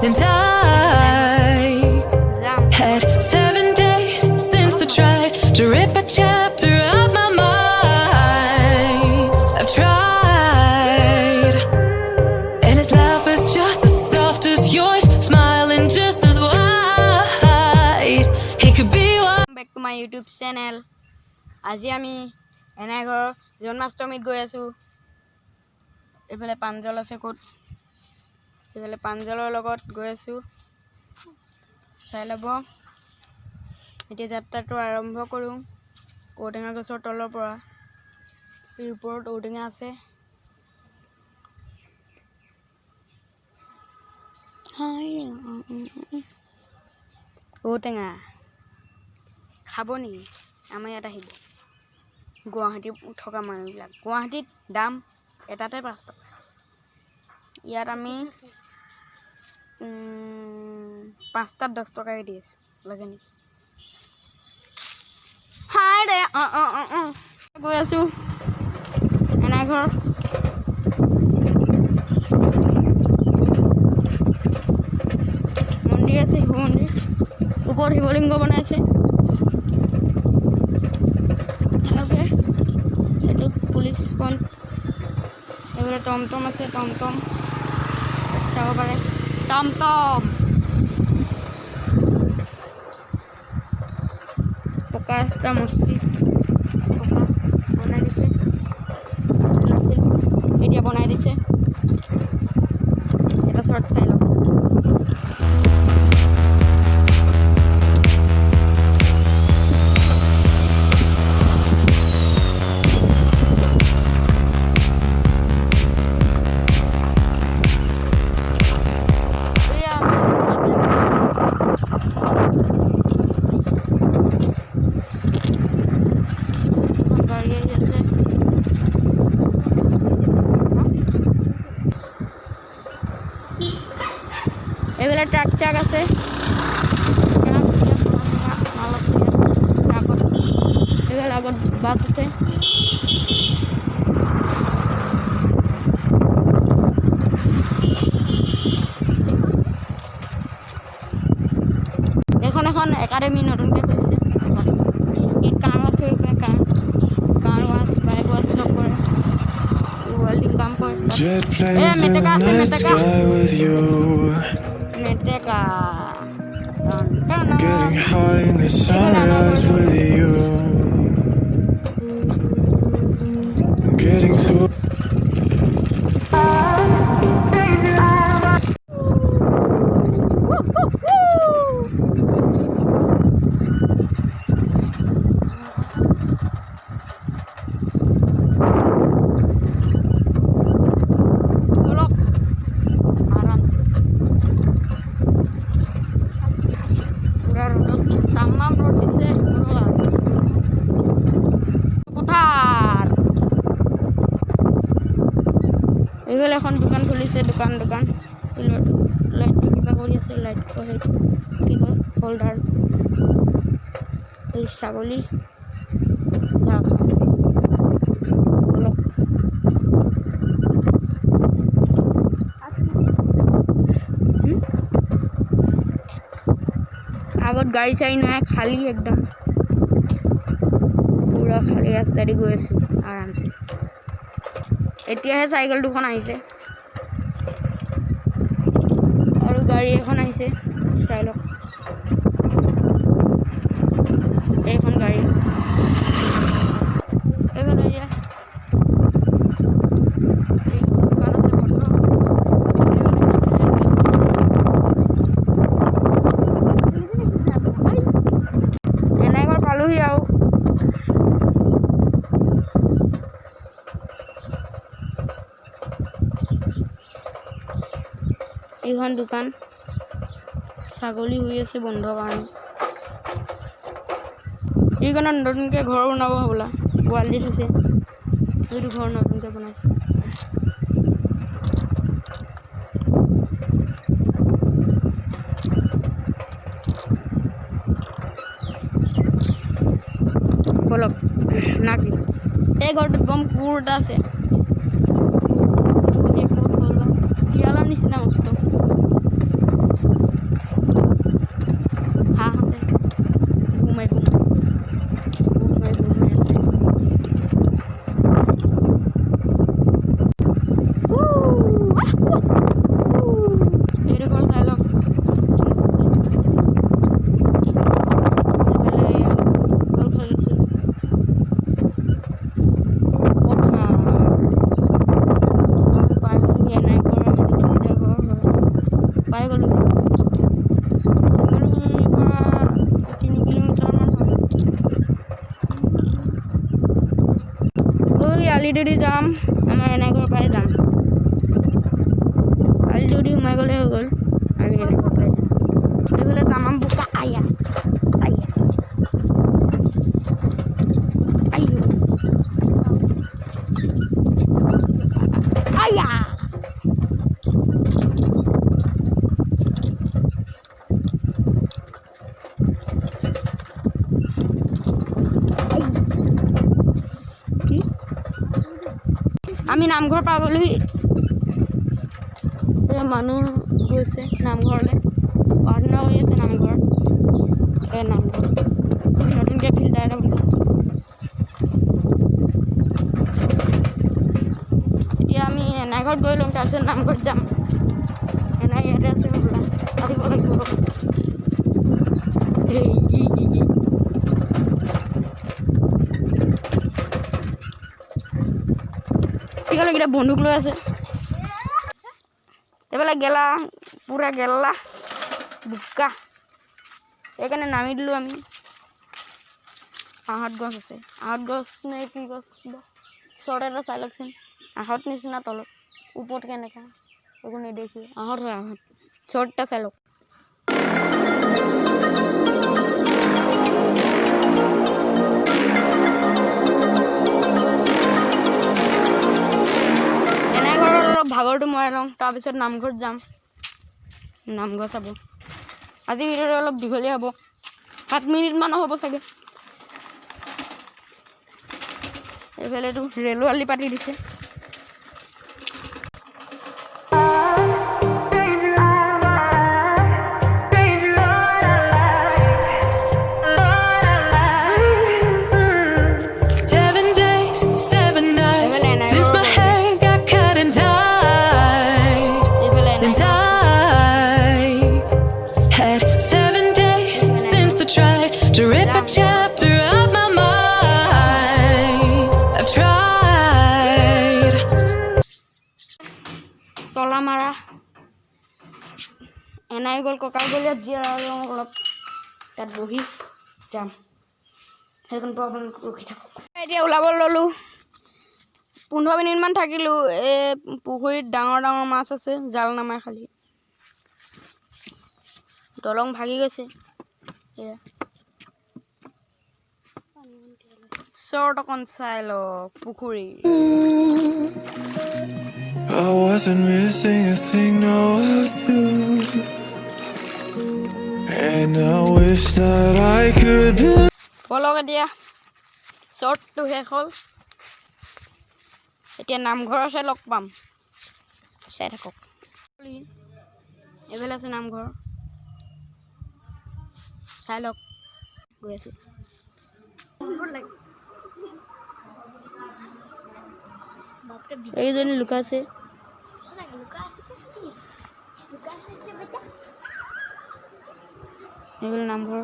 And I've had 7 days since I tried to rip a chapter out my mind. I've tried, and his laugh was just as soft as yours, smiling just as wide. He could be one. Back to my YouTube channel. আজি আমি এনাইঘৰ জন্মাষ্টমীত গৈ আছোঁ। এইফালে পাঞ্জল আছে ক'ত, এইফালে পাঞ্জলৰ লগত গৈ আছোঁ, চাই ল'ব। এতিয়া যাত্ৰাটো আৰম্ভ কৰোঁ ঔটেঙা গছৰ তলৰ পৰা। এই ওপৰত ঔটেঙা আছে। ঔটেঙা খাব নেকি? আমাৰ ইয়াত আহিব, গুৱাহাটীত থকা মানুহবিলাক। গুৱাহাটীত দাম এটাতে 5 টকা, ইয়াত আমি 5টাত 10 টকাকৈ দি আছোঁ। লাগে নেকি? হাই দে গৈ আছোঁ এনাইঘৰ। মন্দিৰ আছে, শিৱ মন্দিৰ, ওপৰত শিৱলিংগ বনাইছে। এইটো পুলিচ পইণ্ট। এইফালে টমটম আছে, টমটম চাব পাৰে। টমটম পকা ৰাস্তা, মস্তি পকা বনাই দিছে, এতিয়া বনাই দিছে। এটা শ্বৰ্ট চাই লওক। এইফালে ট্ৰাক চাক আছে, এইফালে আগত বাছ আছে। এখন একাডেমি নতুনকৈ খুলিছে। ইয়াত কাৰ ৱাছ কৰিব পাৰে, কাৰ ৱাছ, বাইক ৱাছ চব কৰে, ৱেল্ডিং কাম কৰে। মেটেকা আছে, মেটেকা মেটেকা। Getting high in the sunrise with you. Getting through. এইফালে এখন দোকান খুলিছে, দোকান লাইটটো কিবা কৰি আছে। লাইটটো সেইটো কি কয়, হোল্ডাৰ। এই ছাগলী আগত গাড়ী চাড়ী নাই, খালী একদম পুৰা খালী ৰাস্তা দি গৈ আছোঁ আৰামছে। এতিয়াহে চাইকেল দুখন আহিছে আৰু গাড়ী এখন আহিছে, চাই লওক। এইখন গাড়ী এইফালে এতিয়া এনেকৈ পালোহি আৰু। এইখন দোকান, ছাগলী হৈ আছে বন্ধ কাৰণে। এইখনত নতুনকৈ ঘৰ বনাব হ'বলা, ৱাল দি থৈছে। এইটো ঘৰ নতুনকৈ বনাইছে। বলক নাকি এই ঘৰটোত বম কুকুৰ এটা আছে। নিচিনা মস্ত পাই গ'লোঁ। শিমলুগুৰিৰ পৰা 3 কিলোমিটাৰমান হয়। আলিডুদি যাম, আমাৰ এনেঘৰ পৰাই যাম। আলিডুদি সোমাই গ'লে হৈ গ'ল, আমি এনেঘৰ পৰাই যাম। এইফালে তামাম বোকা আয়া আয়া আইও আয়া। আমি নামঘৰ পাই গ'লোহি। মানুহ গৈছে নামঘৰলৈ, প্ৰাৰ্থনা কৰি আছে নামঘৰত। নামঘৰ নতুনকৈ ফিল্টাৰ এটা বনাইছে। এতিয়া আমি এনাইঘৰত গৈ ল'ম, তাৰপিছত নামঘৰত যাম। এনাই ইয়াতে আছে বোলা, আহিব লাগিব। ঠিকলৈকেইটা বন্দুক লৈ আছে। এইফালে গেলা, পুৰা গেলা বোকা, সেইকাৰণে নামি দিলোঁ আমি। আহঁত গছ আছে, আহঁত গছ নে কি গছ, ওচৰত এটা চাই লওকচোন। আহঁত নিচিনা তলত, ওপৰত কেনেকুৱা একো নেদেখি। আহঁত হয়, আহঁত ওচৰত এটা চাই লওক। ভাগৰটো মৰাই লওঁ, তাৰপিছত নামঘৰত যাম, নামঘৰ চাব। আজি ভিডিঅ'টো অলপ দীঘলীয়া হ'ব, 7 মিনিটমান হ'ব চাগে। এইফালেতো ৰেলো আলি পাতি দিছে। To rip a chapter out my mind, I've tried. তলা মাৰা এনাই গ'ল, ককা গ'ল, ইয়াত জিৰালো অলপ, তাত বহি যাম। সেইখন পৰা আপোনালোক ৰখি থাকক। এতিয়া ওলাব ল'লোঁ, 15 মিনিটমান থাকিলোঁ। এই পুখুৰীত ডাঙৰ ডাঙৰ মাছ আছে, জাল নামায় খালি। দলং ভাগি গৈছে, এয়া চৰ্ট অকণ চাই লওক পুখুৰী। I wasn't missing a thing, no, I do. And I wish that I could. বলক এতিয়া চৰ্টটো শেষ হ'ল, এতিয়া নামঘৰতহে লগ পাম, চাই থাকক। এইফালে আছে নামঘৰ, চাই লওক, গৈ আছোঁ। এইজনী লুকাইছে, এইফালে নামঘৰ।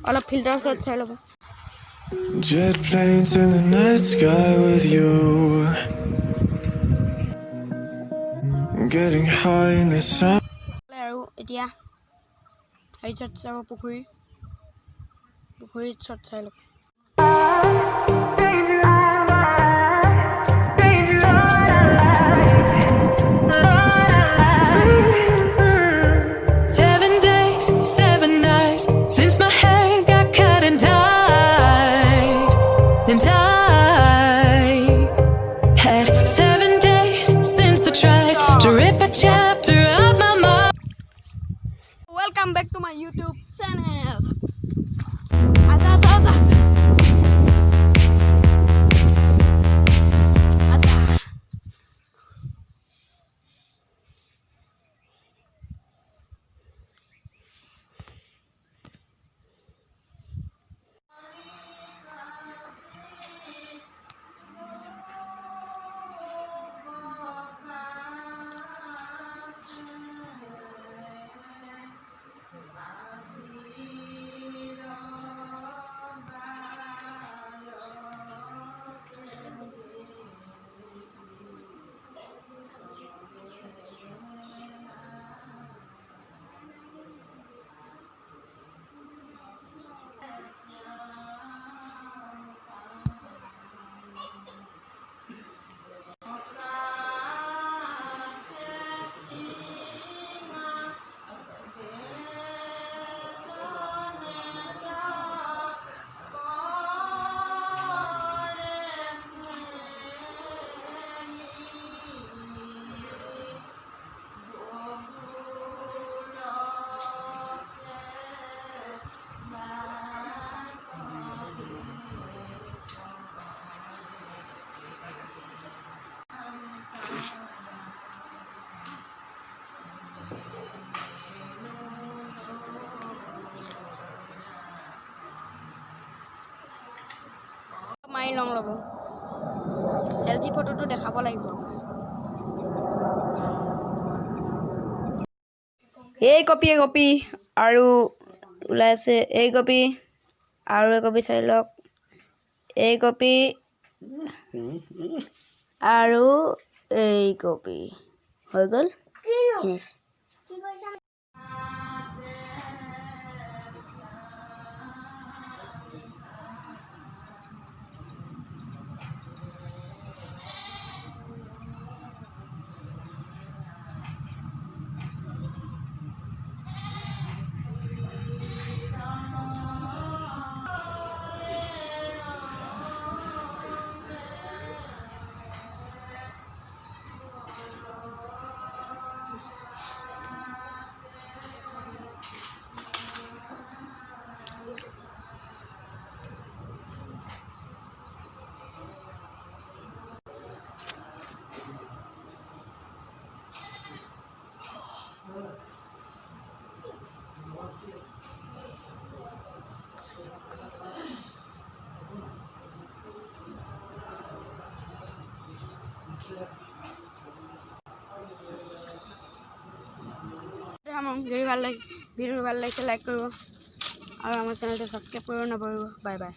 অলপ ফিল্টাৰ ওচৰত চাই ল'ব। Jet planes in the night sky with you. Getting high in the sun. আৰু এতিয়া হেৰি চট চাব, পুখুৰীত চট চাই লওক। লওঁ ল'ব চেলফি ফটোটো দেখাব লাগিব এই কপি আৰু ওলাইছে এই কপি আৰু এই কপি চাই লওক এই কপি আৰু এই কপি হৈ গ'ল ফিনিছ যদি ভাল লাগে ভিডিও ভাল লাগিছে লাইক কৰিব আৰু আমাৰ চেনেলটো ছাবস্ক্ৰাইব কৰিব নাপাহৰিব বাই বাই